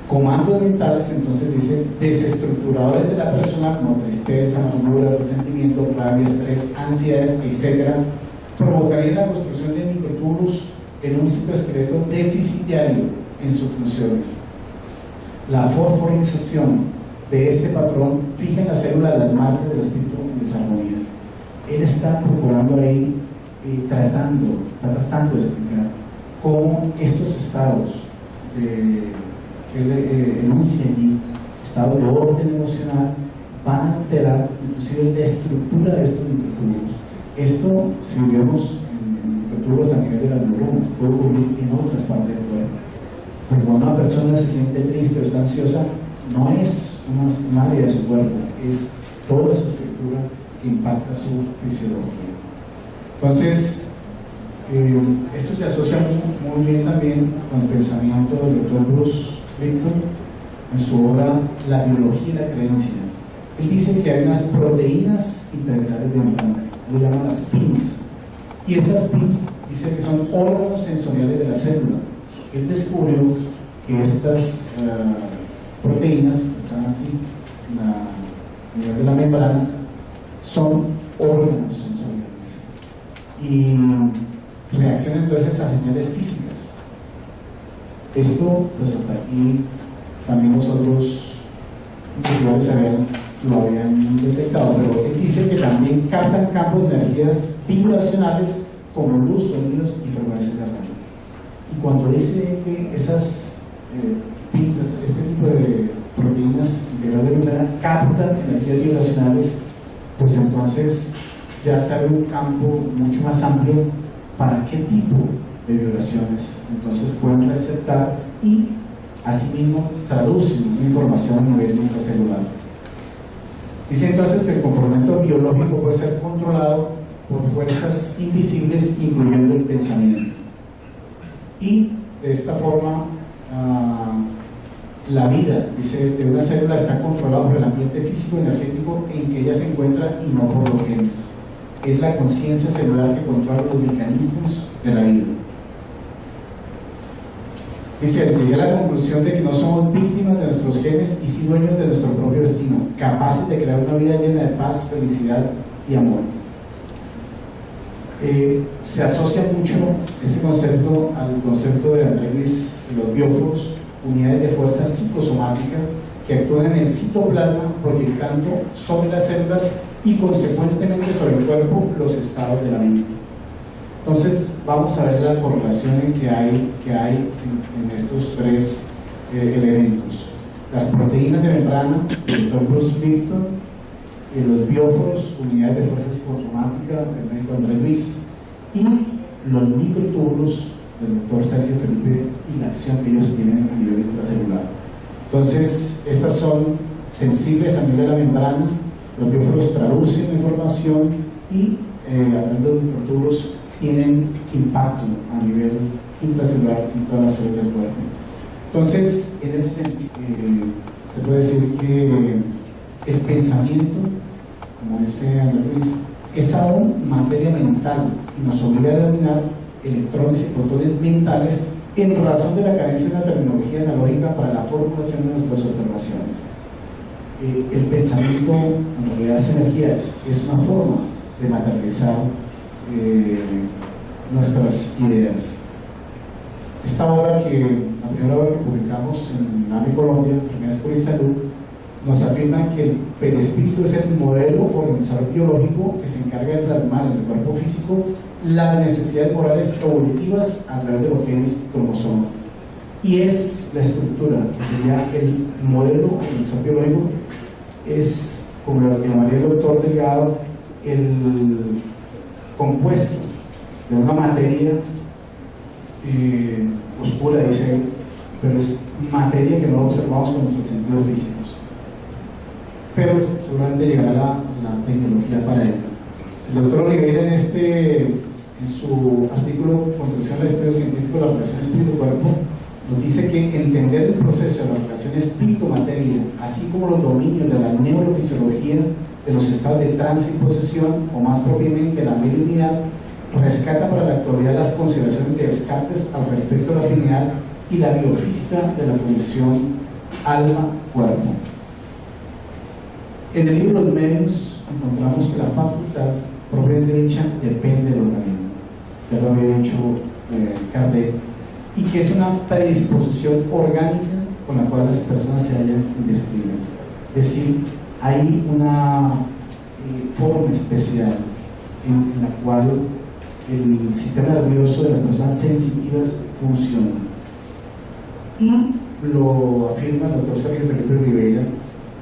Comandos mentales, entonces dice, desestructuradores de la persona, como tristeza, amargura, resentimiento, rabia, estrés, ansiedades, etc., provocarían la construcción de microtúbulos en un citoesqueleto deficitario en sus funciones. La fosforización de este patrón fija en la célula las marcas del espíritu en desarmonía. Él está procurando ahí, está tratando de explicar cómo estos estados que él enuncia allí, estados de orden emocional, van a alterar inclusive la estructura de estos microtúbulos. Esto, si vemos en microtúbulos a nivel de las neuronas, puede ocurrir en otras partes del cuerpo. Porque cuando una persona se siente triste o está ansiosa, no es un área de su cuerpo, es toda su estructura estructura que impacta su fisiología. Entonces, esto se asocia muy bien también con el pensamiento del doctor Bruce Lipton en su obra La biología y la creencia. Él dice que hay unas proteínas integrales de membrana, lo llaman las PIMS, y estas PIMS dice que son órganos sensoriales de la célula. Él descubrió que estas proteínas que están aquí a nivel de la membrana son órganos sensoriales y reaccionan entonces a señales físicas. Esto, pues hasta aquí también los otros investigadores lo habían detectado, pero él dice que también captan campos de energías vibracionales como luz, sonidos y frecuencias de radio. Y cuando dice que esas PIMS, este tipo de proteínas integrales de membrana captan energías vibracionales, pues entonces ya se abre un campo mucho más amplio para qué tipo de vibraciones entonces pueden receptar y asimismo traducen información a nivel intracelular. Dice entonces que el comportamiento biológico puede ser controlado por fuerzas invisibles, incluyendo el pensamiento. Y de esta forma, la vida, dice, de una célula está controlada por el ambiente físico energético en que ella se encuentra y no por los genes. Es la conciencia celular que controla los mecanismos de la vida. Dice, llegué a la conclusión de que no somos víctimas de nuestros genes y sí dueños de nuestro propio destino, capaces de crear una vida llena de paz, felicidad y amor. Se asocia mucho este concepto al concepto de André Luis de los bióforos, unidades de fuerza psicosomática que actúan en el citoplasma proyectando sobre las células y consecuentemente sobre el cuerpo los estados de la mente. Entonces vamos a ver la correlación que hay en estos tres elementos: las proteínas de membrana del doctor Bruce Lipton, los bióforos, unidades de fuerza psicosomática del médico André Luis, y los microtúbulos del doctor Sergio Felipe y la acción que ellos tienen a nivel intracelular. Entonces, estas son sensibles a nivel de la membrana, los bióforos traducen la información y, hablando de los microtúbulos, tienen impacto a nivel intracelular en todas las células del cuerpo. Entonces, en ese sentido, se puede decir que el pensamiento, como dice André Luis, es aún materia mental y nos obliga a dominar electrones y fotones mentales en razón de la carencia de una terminología analógica para la formulación de nuestras observaciones. El pensamiento en realidad es energía, es una forma de materializar nuestras ideas. Esta obra, la primera obra que publicamos en AME Colombia, Enfermedades por Salud, nos afirma que el perispíritu es el modelo organizador biológico que se encarga de plasmar en el cuerpo físico las necesidades morales evolutivas a través de los genes y cromosomas. Y es la estructura, que sería el modelo organizador biológico, es, como lo llamaría el doctor Delgado, el compuesto de una materia oscura, dice, pero es materia que no observamos con nuestros sentidos físicos. Pero seguramente llegará la tecnología para ello. El doctor Oliveira en su artículo Contribución al estudio científico de la relación espíritu-cuerpo, nos dice que entender el proceso de la relación espíritu-materia, así como los dominios de la neurofisiología de los estados de trance y posesión, o más propiamente la mediunidad, rescata para la actualidad las consideraciones de Descartes al respecto de la afinidad y la biofísica de la conexión alma-cuerpo. En el libro Los Medios encontramos que la facultad propiamente dicha depende del organismo, ya lo había dicho Kardec, y que es una predisposición orgánica con la cual las personas se hallan investidas. Es decir, hay una forma especial en la cual el sistema nervioso de las personas sensitivas funciona. Y lo afirma el doctor Sergio Felipe Ribeira,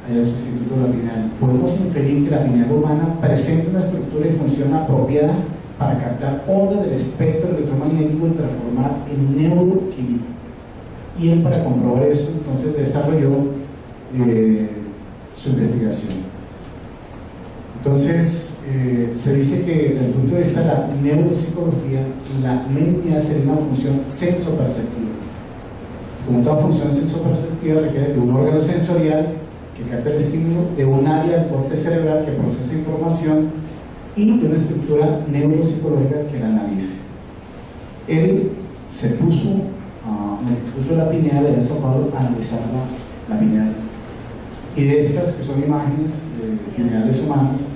allá en su Instituto de la Pineal. Podemos inferir que la pineal humana presenta una estructura y función apropiada para captar ondas del espectro electromagnético y transformar en neuroquímica. Y él, para comprobar eso, entonces desarrolló su investigación. Entonces, se dice que desde el punto de vista de la neuropsicología, la mediunidad sería una función sensoperceptiva. Como toda función sensoperceptiva requiere de un órgano sensorial que capta el estímulo, de un área del corte cerebral que procesa información y de una estructura neuropsicológica que la analice. Él se puso en el Instituto de la Pineal de Sao Paulo a analizar la pineal. Y de estas, que son imágenes de pineales humanas,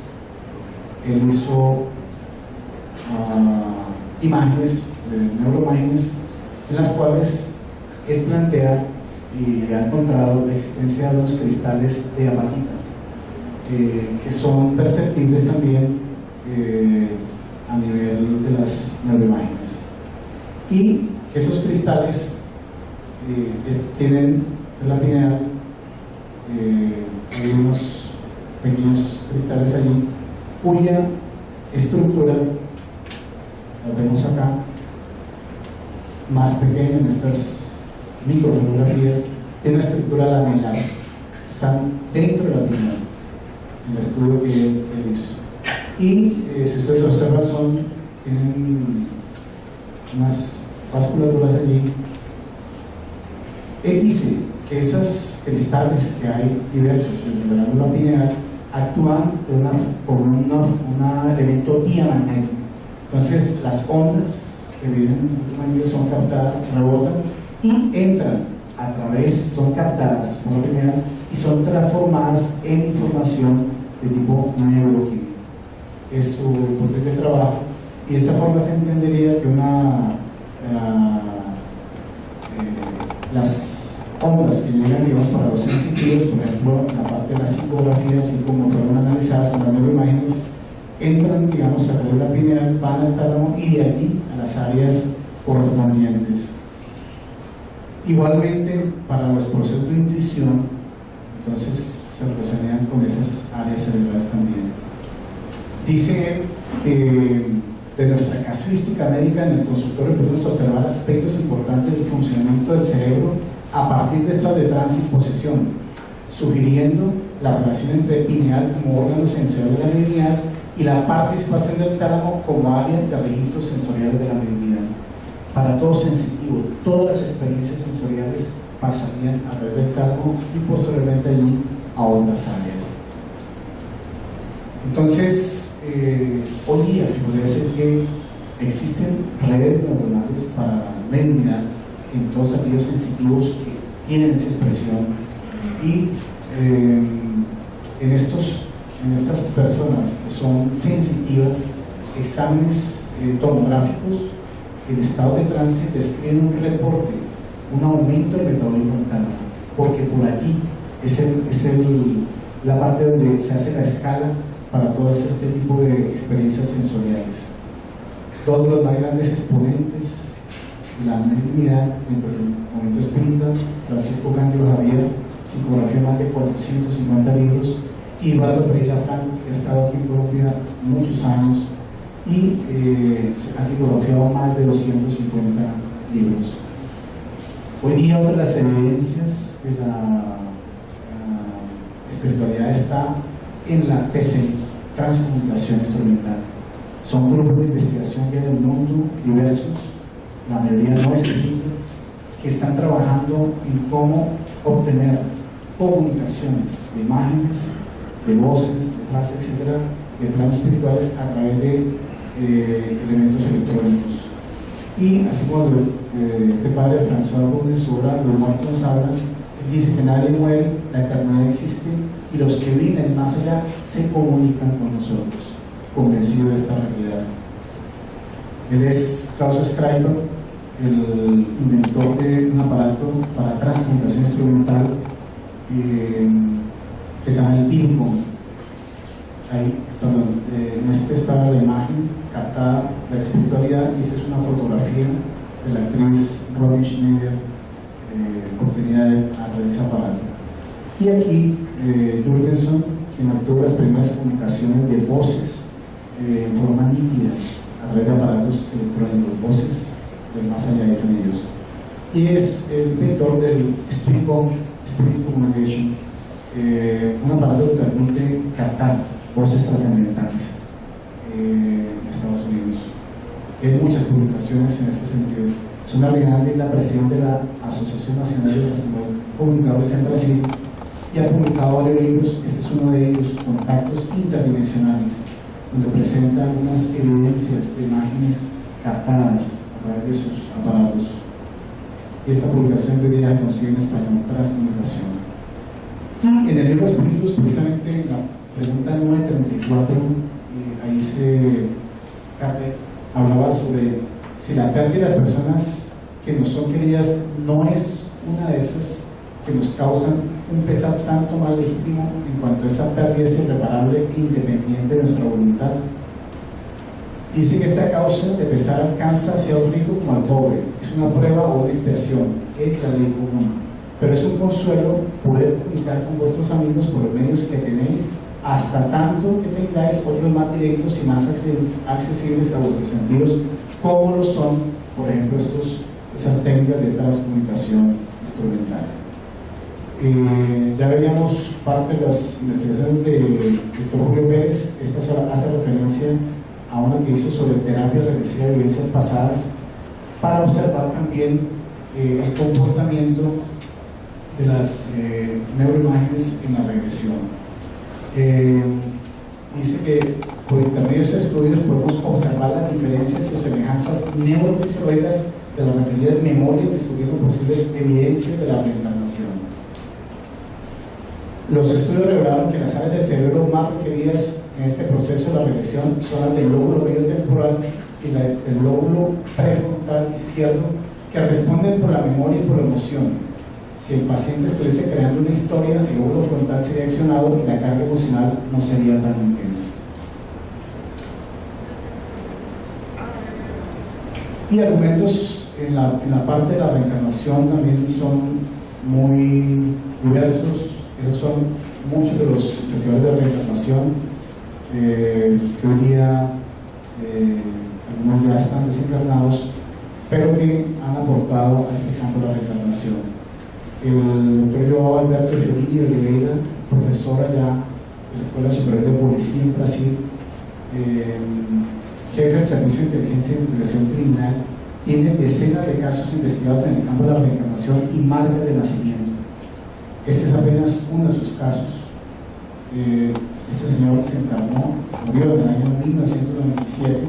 él hizo imágenes, neuroimágenes, en las cuales él plantea y ha encontrado la existencia de unos cristales de apatita, que son perceptibles también a nivel de las neuroimágenes. Y esos cristales tienen en la pineal, hay unos pequeños cristales allí cuya estructura la vemos acá, más pequeña en estas microfotografías, tiene una estructura lamelar, están dentro de la pineal, en el estudio que él hizo. Y si ustedes observan, tienen unas vasculaturas allí. Él dice que esos cristales que hay diversos en la glándula pineal actúan como un elemento diamagnético. Entonces las ondas que vienen en el son captadas, rebotan y entran a través, son captadas por la pineal y son transformadas en información de tipo neuroquímico. Es su hipótesis de trabajo, y de esa forma se entendería que las ondas que llegan, digamos, para los sensitivos, por ejemplo, la parte de la psicografía, así como fueron analizadas con las neuroimágenes, entran, digamos, a través de la pineal, van al tálamo y de allí a las áreas correspondientes. Igualmente, para los procesos de intuición, entonces se relacionan con esas áreas cerebrales también. Dice que de nuestra casuística médica en el consultorio podemos observar aspectos importantes del funcionamiento del cerebro a partir de estados de trance y posesión, sugiriendo la relación entre pineal como órgano sensorial de la mediunidad y la participación del tálamo como área de registros sensoriales de la mediunidad. Para todo sensitivo, todas las experiencias sensoriales pasarían a través del tálamo y posteriormente allí a otras áreas. Entonces, hoy día se podría decir que existen redes neuronales para la mediunidad en todos aquellos sensitivos que tienen esa expresión, y en estas personas que son sensitivas, exámenes tomográficos en estado de trance describen un reporte, un aumento del metabolismo del tálamo, porque por allí es la parte donde se hace la escala para todo este tipo de experiencias sensoriales. Dos de los más grandes exponentes de la mediunidad dentro del movimiento espírita, Francisco Cándido Javier, psicografió más de 450 libros, y Eduardo Pereira Franco, que ha estado aquí en Colombia muchos años y ha psicografiado más de 250 libros. Hoy día otra de las evidencias de la espiritualidad está en la TCI, transcomunicación instrumental. Son grupos de investigación que hay en el mundo diversos, la mayoría no espíritas, que están trabajando en cómo obtener comunicaciones de imágenes, de voces, de frases, etcétera, de planos espirituales a través de elementos electrónicos. Y así como este padre François Gómez, su obra Los muertos nos hablan, dice que nadie muere, la eternidad existe y los que viven más allá se comunican con nosotros, convencidos de esta realidad. Él es Klaus Schreiber, el inventor de un aparato para transcomunicación instrumental que se llama el Ping-Pong. En este estaba la imagen captada de la espiritualidad, y esta es una fotografía de la actriz Robin Schneider obtenida a través de ese aparato. Y aquí Jürgensen, quien obtuvo las primeras comunicaciones de voces en forma nítida a través de aparatos electrónicos, voces del más allá, dicen ellos. Y es el inventor del Spirit Communication, un aparato que permite captar Voces Trascendentales en Estados Unidos. Hay muchas publicaciones en este sentido. Suna Rinaldi es la presidenta de la Asociación Nacional de las Comunicadores en Brasil y ha publicado varios libros. Este es uno de ellos, Contactos Interdimensionales, donde presenta algunas evidencias de imágenes captadas a través de sus aparatos. Y esta publicación de hoy día se consigue en español, Transcomunicación. Y en el libro Espíritus, precisamente en la pregunta 934, ahí hablaba sobre si la pérdida de las personas que nos son queridas no es una de esas que nos causan un pesar tanto más legítimo en cuanto a esa pérdida es irreparable e independiente de nuestra voluntad. Dice que esta causa de pesar alcanza hacia al rico como al pobre, es una prueba o una expiación, es la ley común, pero es un consuelo poder comunicar con vuestros amigos por los medios que tenéis, hasta tanto que tengáis otros más directos y más accesibles a vuestros sentidos, como lo son, por ejemplo, esas técnicas de transcomunicación instrumental. Ya veíamos parte de las investigaciones de Dr. Julio Pérez. Esta hace referencia a una que hizo sobre terapia regresiva de vivencias pasadas para observar también el comportamiento de las neuroimágenes en la regresión. Dice que por intermedio de estos estudios podemos observar las diferencias o semejanzas neurofisiológicas de las referidas memorias, descubriendo posibles evidencias de la reencarnación. Los estudios revelaron que las áreas del cerebro más requeridas en este proceso de la regresión son las del lóbulo medio temporal y del lóbulo prefrontal izquierdo, que responden por la memoria y por la emoción. Si el paciente estuviese creando una historia, el lóbulo frontal sería accionado y la carga emocional no sería tan intensa. Y argumentos en la parte de la reencarnación también son muy diversos. Esos son muchos de los investigadores de reencarnación que hoy día algunos ya están desencarnados, pero que han aportado a este campo de la reencarnación. El doctor João Alberto Fiorini de Oliveira, profesor allá de la Escuela Superior de Policía en Brasil, jefe del Servicio de Inteligencia e Investigación Criminal, tiene decenas de casos investigados en el campo de la reencarnación y marca de nacimiento. Este es apenas uno de sus casos. Este señor se encarnó, murió en el año 1997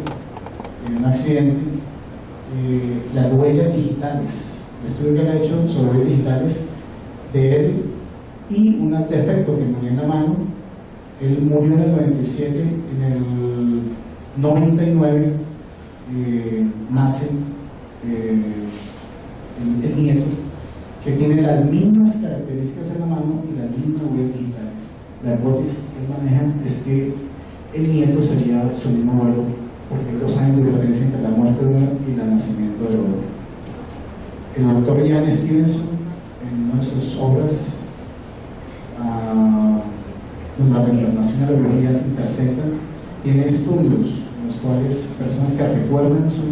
en un accidente. Las huellas digitales, el estudio que él ha hecho sobre huellas digitales de él y un defecto que tenía en la mano. Él murió en el 97, en el 99 nace el nieto, que tiene las mismas características en la mano y las mismas huellas digitales. La hipótesis que él maneja es que el nieto sería su mismo abuelo, porque hay 2 años de diferencia entre la muerte de uno y el nacimiento del otro. El doctor Ian Stevenson, en una de sus obras, donde la reencarnación y la biología se intersectan, tiene estudios en los cuales personas que recuerdan su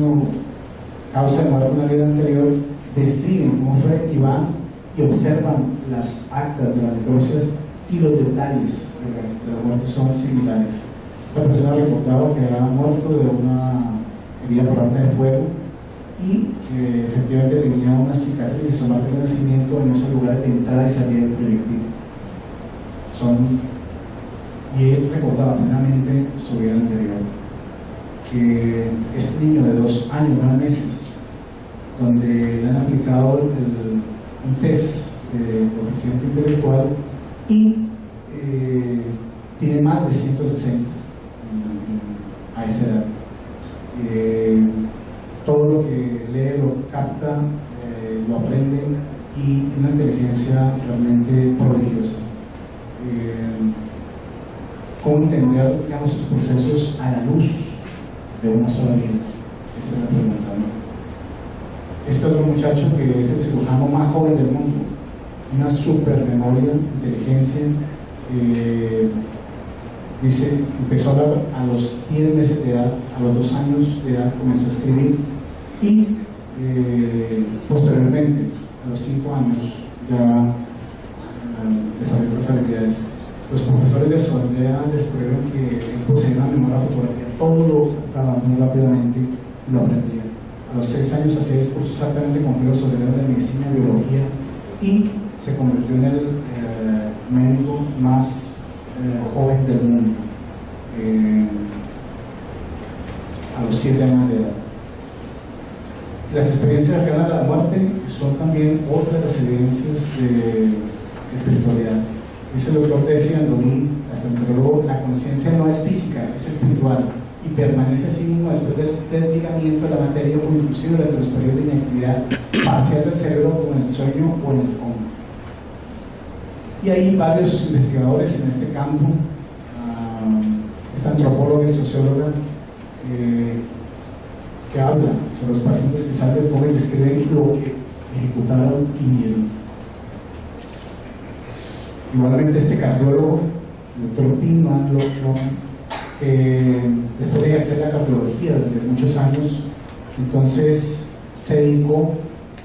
causa de muerte en una vida anterior describen cómo fue y van y observan las actas de las necropsias y los detalles de la muerte son similares. Esta persona recordaba que había muerto de una herida por arma de fuego y efectivamente tenía unas cicatrices o marcas de nacimiento en esos lugares de entrada y salida del proyectil. Y él recordaba plenamente su vida anterior. Que este niño de 2 años, 9 meses, donde le han aplicado un test de coeficiente intelectual y tiene más de 160 a esa edad. Todo lo que lee lo capta, lo aprende y tiene una inteligencia realmente prodigiosa. ¿Cómo entender, digamos, sus procesos a la luz de una sola vida? Esa es la pregunta, ¿no? Este otro muchacho que es el cirujano más joven del mundo, una super memoria, inteligencia, dice, empezó a hablar a los 10 meses de edad, a los 2 años de edad comenzó a escribir y posteriormente, a los 5 años, ya desarrolló las habilidades. Los profesores de su aldea descubrieron que él poseía una memoria fotográfica, todo lo captaba muy rápidamente y lo aprendía. A los 6 años hacía discursos altamente complejos sobre temas de medicina y biología y se convirtió en el médico más joven del mundo a los 7 años de edad. Las experiencias cercanas a la muerte son también otra de las evidencias de espiritualidad. Dice el doctor Decio Andoní, gastroenterólogo, la conciencia no es física, es espiritual y permanece así mismo después del desligamiento de la materia o inclusive durante los periodos de inactividad parcial del cerebro como en el sueño o en el coma. Y hay varios investigadores en este campo, esta antropóloga y socióloga, que hablan sobre los pacientes que salen del coma y describen lo que ejecutaron y vieron. Igualmente este cardiólogo, el doctor Pinman, después de ejercer la cardiología durante muchos años, entonces se dedicó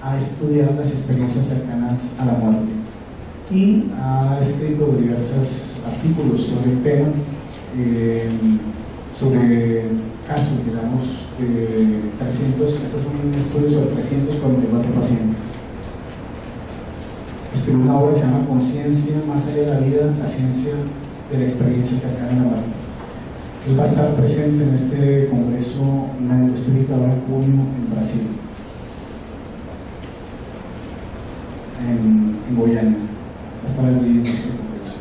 a estudiar las experiencias cercanas a la muerte y ha escrito diversos artículos sobre el tema, sobre casos, digamos, de 300, este es un estudio sobre 344 pacientes. Escribió una obra que se llama Conciencia más allá de la vida, la ciencia de la experiencia cercana a la muerte. Él va a estar presente en este congreso médico espiritual en junio en Brasil, en Goiânia. Va a estar allí en este congreso.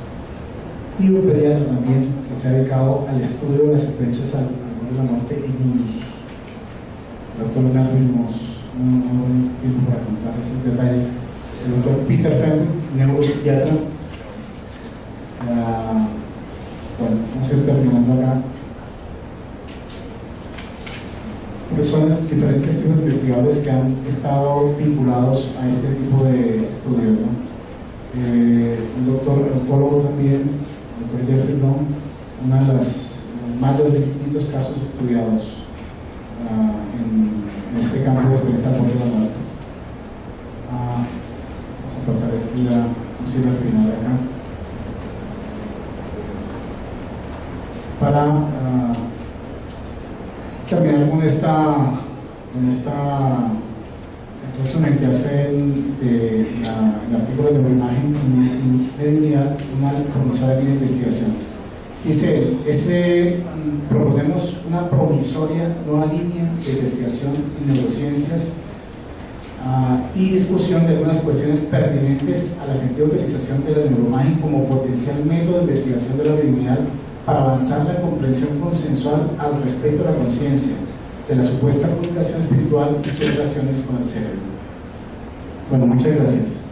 Y un pediatra también que se ha dedicado al estudio de las experiencias al borde de la muerte en niños. El doctor Leonardo tuvimos un buen tiempo para contar esos detalles. El doctor Peter Fenwick, neuropsiquiatra. Bueno, vamos a ir terminando acá. Personas, diferentes tipos de investigadores que han estado vinculados a este tipo de estudios, ¿no? El doctor oncólogo también, el doctor Jeffrey Brown, una de las más de 2.500 casos estudiados en este campo de experiencia al borde de la muerte. Vamos a pasar esto ya, vamos a ir al final de acá. Para terminar con esta resumen que hace el artículo de neuroimagen y mediunidad, una profesora de investigación. Dice, proponemos una provisoria nueva línea de investigación en neurociencias y discusión de algunas cuestiones pertinentes a la efectiva utilización de la neuroimagen como potencial método de investigación de la mediunidad para avanzar la comprensión consensual al respecto de la conciencia, de la supuesta comunicación espiritual y sus relaciones con el cerebro. Bueno, muchas gracias.